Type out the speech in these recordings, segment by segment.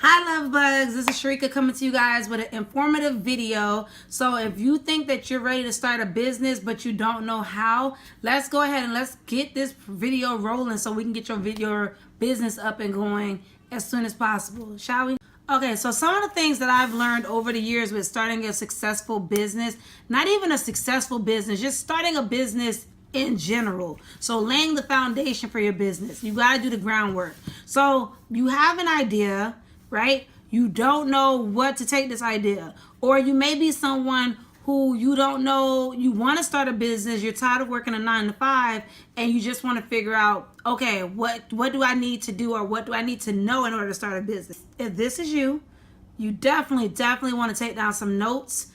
Hi love bugs, this is Sharika coming to you guys with an informative video. So if you think that you're ready to start a business but you don't know how, let's go ahead and let's get this video rolling so we can get your business up and going as soon as possible, shall we? Okay, so some of the things that I've learned over the years with starting a successful business, not even a successful business, just starting a business in general. So laying the foundation for your business. You got to do the groundwork. So you have an idea, right? You don't know what to take this idea. Or you may be someone who you don't know, you want to start a business, you're tired of working a 9 to 5, and you just want to figure out, okay, what do I need to do, or what do I need to know in order to start a business? If this is you, you definitely want to take down some notes.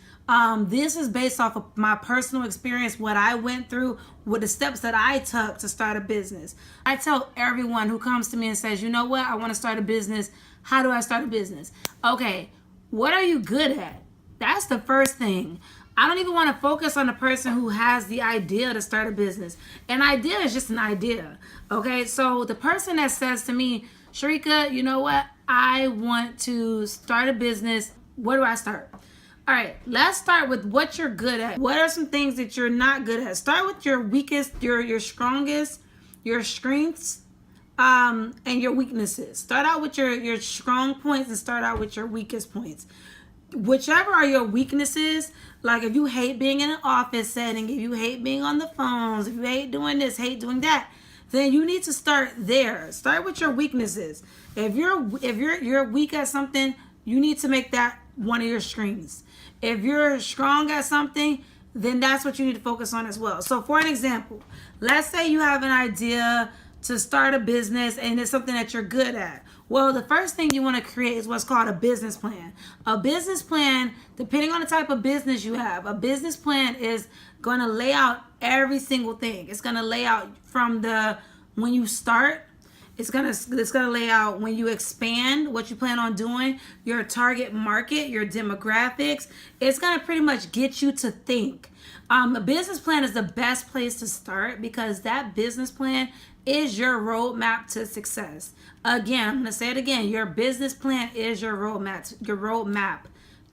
This is based off of my personal experience, what I went through with the steps that I took to start a business. I tell everyone who comes to me and says, you know what, I want to start a business. How do I start a business? Okay, what are you good at? That's the first thing. I don't even want to focus on the person who has the idea to start a business. An idea is just an idea. Okay, so the person that says to me, Sharika, you know what, I want to start a business. Where do I start? All right, let's start with what you're good at. What are some things that you're not good at? Start with your weakest, your strongest, your strengths, and your weaknesses. Start out with your strong points and start out with your weakest points. Whichever are your weaknesses, like if you hate being in an office setting, if you hate being on the phones, if you hate doing this, hate doing that, then you need to start there. Start with your weaknesses. If you're weak at something, you need to make that one of your strengths. If you're strong at something, then that's what you need to focus on as well. So for an example, let's say you have an idea to start a business and it's something that you're good at. Well, the first thing you want to create is what's called a business plan. A business plan, depending on the type of business you have, a business plan is going to lay out every single thing. It's going to lay out from when you start. It's gonna lay out when you expand, what you plan on doing, your target market, your demographics. It's gonna pretty much get you to think. A business plan is the best place to start because that business plan is your roadmap to success. Again, I'm gonna say it again. Your business plan is your roadmap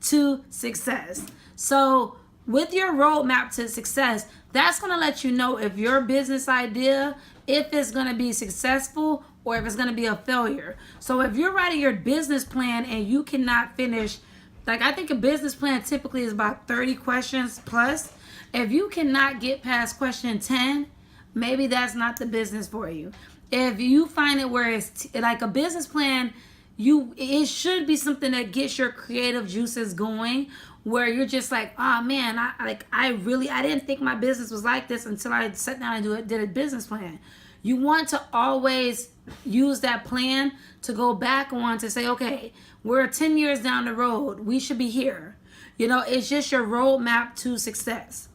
to success. So with your roadmap to success, that's gonna let you know if your business idea, if it's gonna be successful or if it's going to be a failure. So if you're writing your business plan and you cannot finish, like I think a business plan typically is about 30 questions plus. If you cannot get past question 10, maybe that's not the business for you. If you find it where it's like a business plan, it should be something that gets your creative juices going, where you're just like, oh man, I didn't think my business was like this until I sat down and did a business plan. You want to always use that plan to go back on to say, okay, we're 10 years down the road. We should be here. You know, it's just your roadmap to success.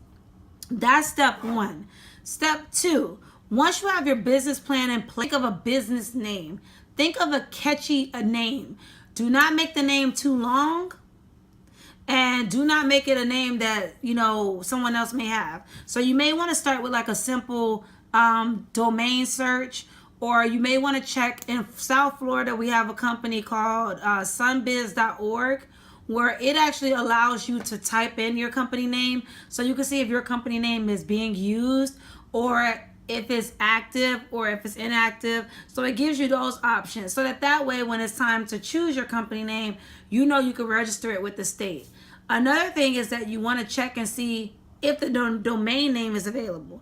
That's step one. Step two, once you have your business plan in place, think of a business name. Think of a catchy name. Do not make the name too long. And do not make it a name that, you know, someone else may have. So you may want to start with like a simple domain search, or you may want to check in South Florida. We have a company called sunbiz.org where it actually allows you to type in your company name so you can see if your company name is being used or if it's active or if it's inactive. So it gives you those options so that way when it's time to choose your company name, you know you can register it with the state. Another thing is that you want to check and see if the domain name is available.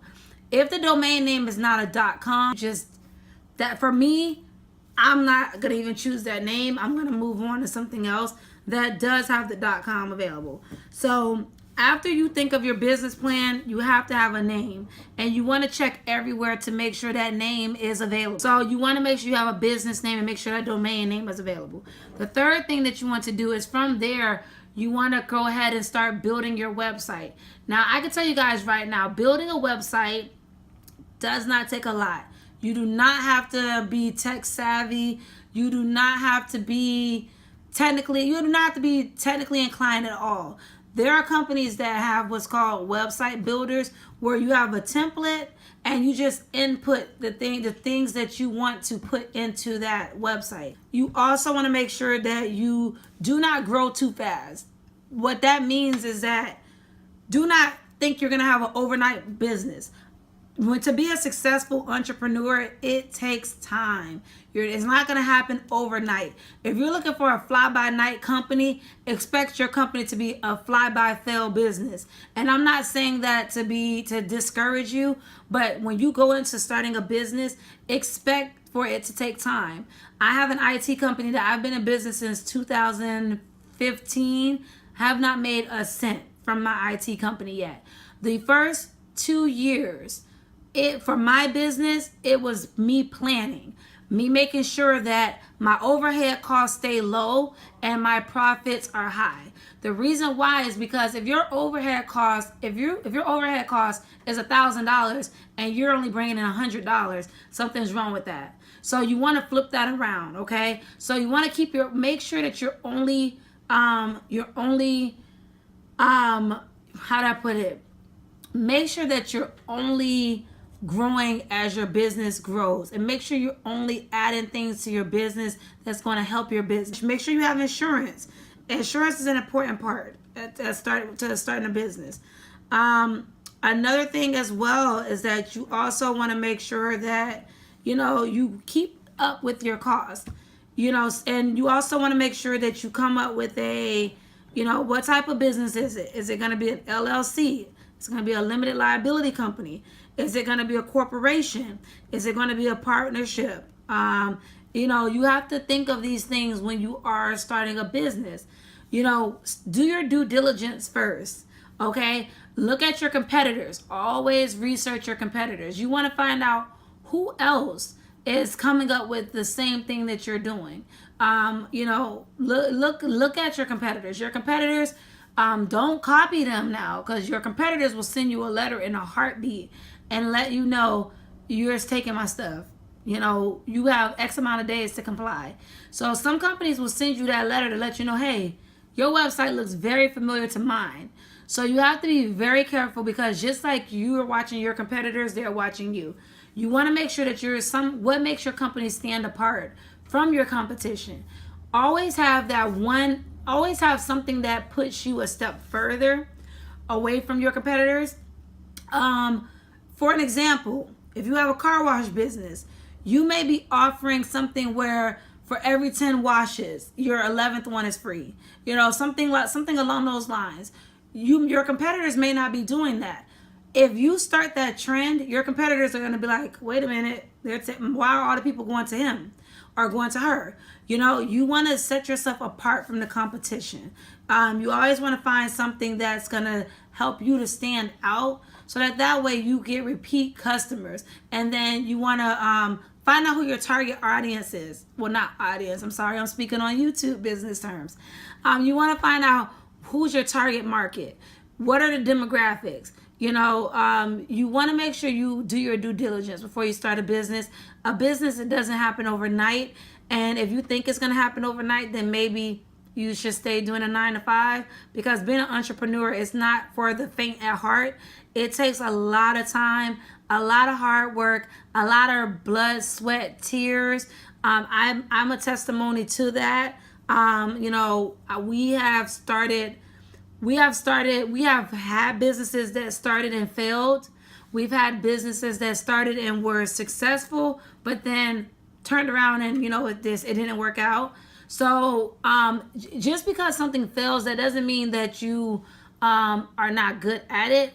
If the domain name is not a .com, just that for me, I'm not going to even choose that name. I'm going to move on to something else that does have the .com available. So after you think of your business plan, you have to have a name, and you want to check everywhere to make sure that name is available. So you want to make sure you have a business name and make sure that domain name is available. The third thing that you want to do is from there, you want to go ahead and start building your website. Now, I can tell you guys right now, building a website does not take a lot. You do not have to be tech savvy. You do not have to be technically inclined at all. There are companies that have what's called website builders, where you have a template and you just input the things that you want to put into that website. You also want to make sure that you do not grow too fast. What that means is that do not think you're going to have an overnight business. To be a successful entrepreneur, it takes time. It's not going to happen overnight. If you're looking for a fly-by-night company, expect your company to be a fly-by-fail business. And I'm not saying that to discourage you, but when you go into starting a business, expect for it to take time. I have an IT company that I've been in business since 2015. Have not made a cent from my IT company yet. The first 2 years, for my business, it was me planning, me making sure that my overhead costs stay low and my profits are high. The reason why is because if your overhead cost, if your overhead cost is $1,000 and you're only bringing in $100, something's wrong with that. So you want to flip that around, okay? So you want to make sure that you're only how do I put it? Make sure that you're only growing as your business grows, and make sure you're only adding things to your business that's going to help your business. Make sure you have insurance. Insurance is an important part to starting a business. Another thing as well is that you also want to make sure that you keep up with your costs. And you also want to make sure that you come up with what type of business is it? Is it going to be an LLC? It's going to be a limited liability company. Is it going to be a corporation? Is it going to be a partnership? You have to think of these things when you are starting a business. Do your due diligence first, okay? Look at your competitors. Always research your competitors. You want to find out who else is coming up with the same thing that you're doing. Look at your competitors. Your competitors, don't copy them now, because your competitors will send you a letter in a heartbeat and let you know you're taking my stuff. You have X amount of days to comply. So some companies will send you that letter to let you know, hey, your website looks very familiar to mine. So you have to be very careful, because just like you are watching your competitors, they're watching you. You want to make sure that what makes your company stand apart from your competition. Always have something that puts you a step further away from your competitors. For an example, if you have a car wash business, you may be offering something where for every 10 washes, your 11th one is free. Something along those lines. Your competitors may not be doing that. If you start that trend, your competitors are going to be like, wait a minute, why are all the people going to him or going to her? You want to set yourself apart from the competition. You always want to find something that's going to help you to stand out, so that way you get repeat customers. And then you want to find out who your target audience is. Well, not audience. I'm sorry. I'm speaking on YouTube business terms. You want to find out who's your target market. What are the demographics? You want to make sure you do your due diligence before you start a business. A business, it doesn't happen overnight. And if you think it's going to happen overnight, then maybe you should stay doing a 9-to-5, because being an entrepreneur is not for the faint at heart. It takes a lot of time, a lot of hard work, a lot of blood, sweat, tears. I'm a testimony to that. We have had businesses that started and failed. We've had businesses that started and were successful, but then turned around and it didn't work out. So just because something fails, that doesn't mean that you are not good at it.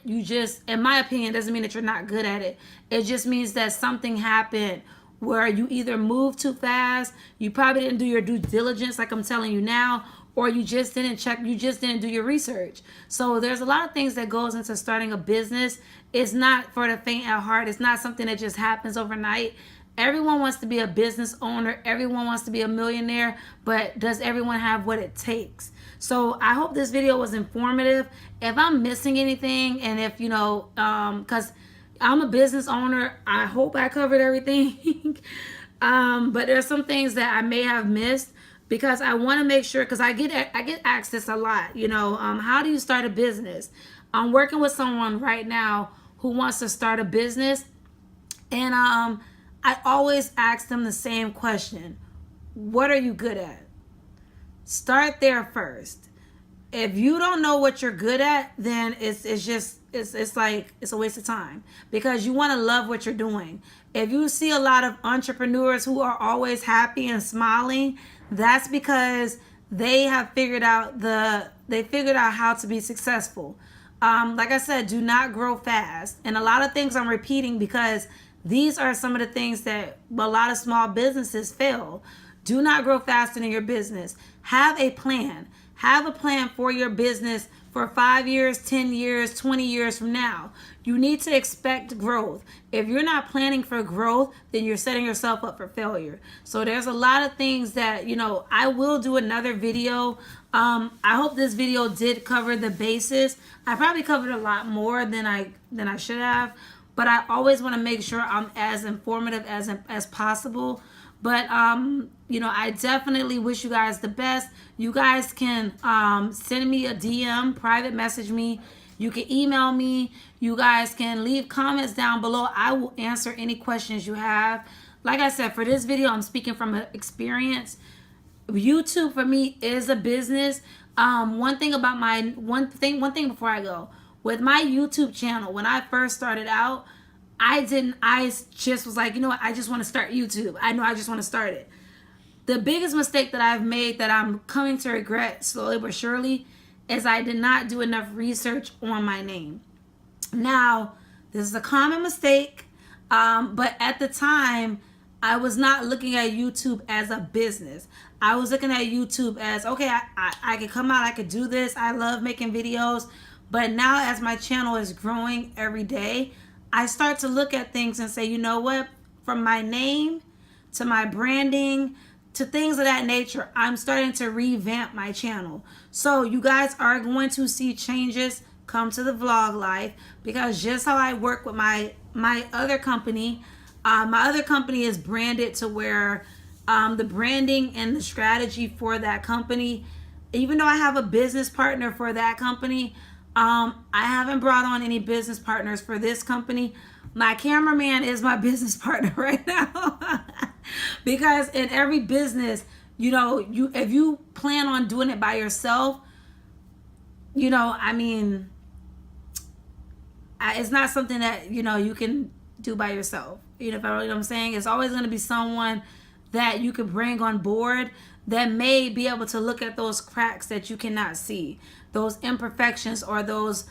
In my opinion, doesn't mean that you're not good at it. It just means that something happened where you either moved too fast, you probably didn't do your due diligence like I'm telling you now, or you just didn't do your research. So there's a lot of things that goes into starting a business. It's not for the faint at heart. It's not something that just happens overnight. Everyone wants to be a business owner. Everyone wants to be a millionaire, but does everyone have what it takes? So I hope this video was informative. If I'm missing anything, and if because I'm a business owner, I hope I covered everything. But there's some things that I may have missed. because I want to make sure, because I get asked this a lot, how do you start a business? I'm working with someone right now who wants to start a business, and I always ask them the same question: what are you good at? Start there first. If you don't know what you're good at, then it's like it's a waste of time, because you want to love what you're doing. If you see a lot of entrepreneurs who are always happy and smiling, that's because they have figured out how to be successful. Like I said, do not grow fast. And a lot of things I'm repeating because these are some of the things that a lot of small businesses fail. Do not grow faster in your business. Have a plan. Have a plan for your business for 5 years, 10 years, 20 years from now. You need to expect growth. If you're not planning for growth, then you're setting yourself up for failure. So there's a lot of things that, I will do another video. I hope this video did cover the basis. I probably covered a lot more than I should have, but I always want to make sure I'm as informative as possible. But I definitely wish you guys the best. You guys can send me a DM, private message me. You can email me. You guys can leave comments down below. I will answer any questions you have. Like I said, for this video, I'm speaking from experience. YouTube for me is a business. One thing before I go, with my YouTube channel, when I first started out, I just was like, I just want to start YouTube. I just want to start it. The biggest mistake that I've made, that I'm coming to regret slowly but surely, is I did not do enough research on my name. Now, this is a common mistake, but at the time, I was not looking at YouTube as a business. I was looking at YouTube as, okay, I could come out, I could do this. I love making videos. But now, as my channel is growing every day, I start to look at things and say, you know what? From my name to my branding to things of that nature, I'm starting to revamp my channel. So you guys are going to see changes come to the vlog life, because just how I work with my other company, my other company is branded to where the branding and the strategy for that company, even though I have a business partner for that company, I haven't brought on any business partners for this company. My cameraman is my business partner right now. Because in every business, if you plan on doing it by yourself, it's not something that, you can do by yourself. You know what I'm saying? It's always going to be someone that you could bring on board that may be able to look at those cracks that you cannot see, those imperfections, or those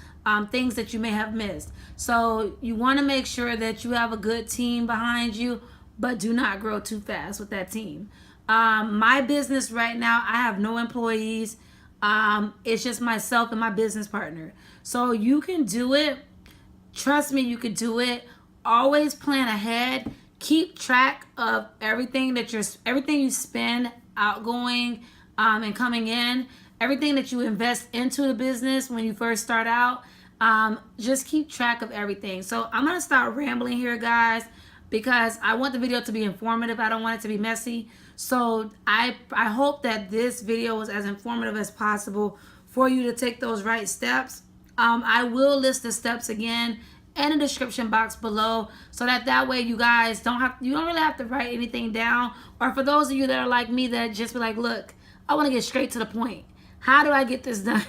things that you may have missed. So you want to make sure that you have a good team behind you, but do not grow too fast with that team. My business right now, I have no employees. It's just myself and my business partner. So you can do it. Trust me, you can do it. Always plan ahead. Keep track of everything you spend, outgoing and coming in, everything that you invest into the business when you first start out. Just keep track of everything. So I'm gonna start rambling here, guys, because I want the video to be informative. I don't want it to be messy. So I hope that this video was as informative as possible for you to take those right steps. I will list the steps again in the description box below, so that way you guys don't really have to write anything down. Or for those of you that are like me, that just be like, look, I want to get straight to the point. How do I get this done?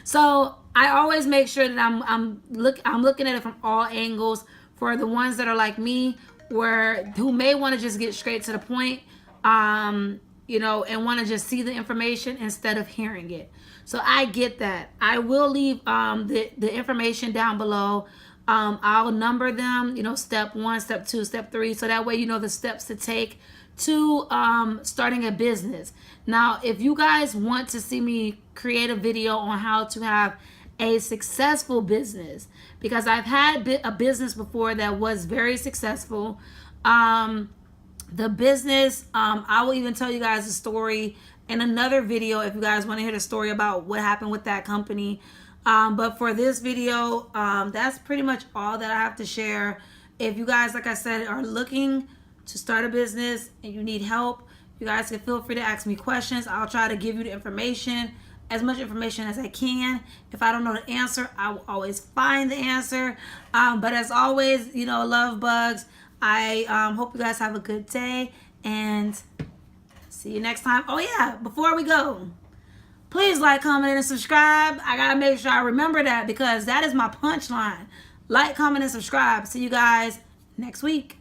So I always make sure that I'm looking at it from all angles. For the ones that are like me, who may want to just get straight to the point, and want to just see the information instead of hearing it. So I get that. I will leave the information down below. I'll number them, step 1, step 2, step 3, so that way you know the steps to take to starting a business. Now, if you guys want to see me create a video on how to have a successful business, because I've had a business before that was very successful. The business, I will even tell you guys a story in another video if you guys want to hear the story about what happened with that company. But for this video, that's pretty much all that I have to share. If you guys, like I said, are looking to start a business and you need help, You guys can feel free to ask me questions. I'll try to give you the information, as much information as I can. If I don't know the answer, I will always find the answer. But as always, you know, love bugs. I hope you guys have a good day, and see you next time. Oh yeah, before we go, please like, comment, and subscribe. I gotta make sure I remember that, because that is my punchline. Like, comment, and subscribe. See you guys next week.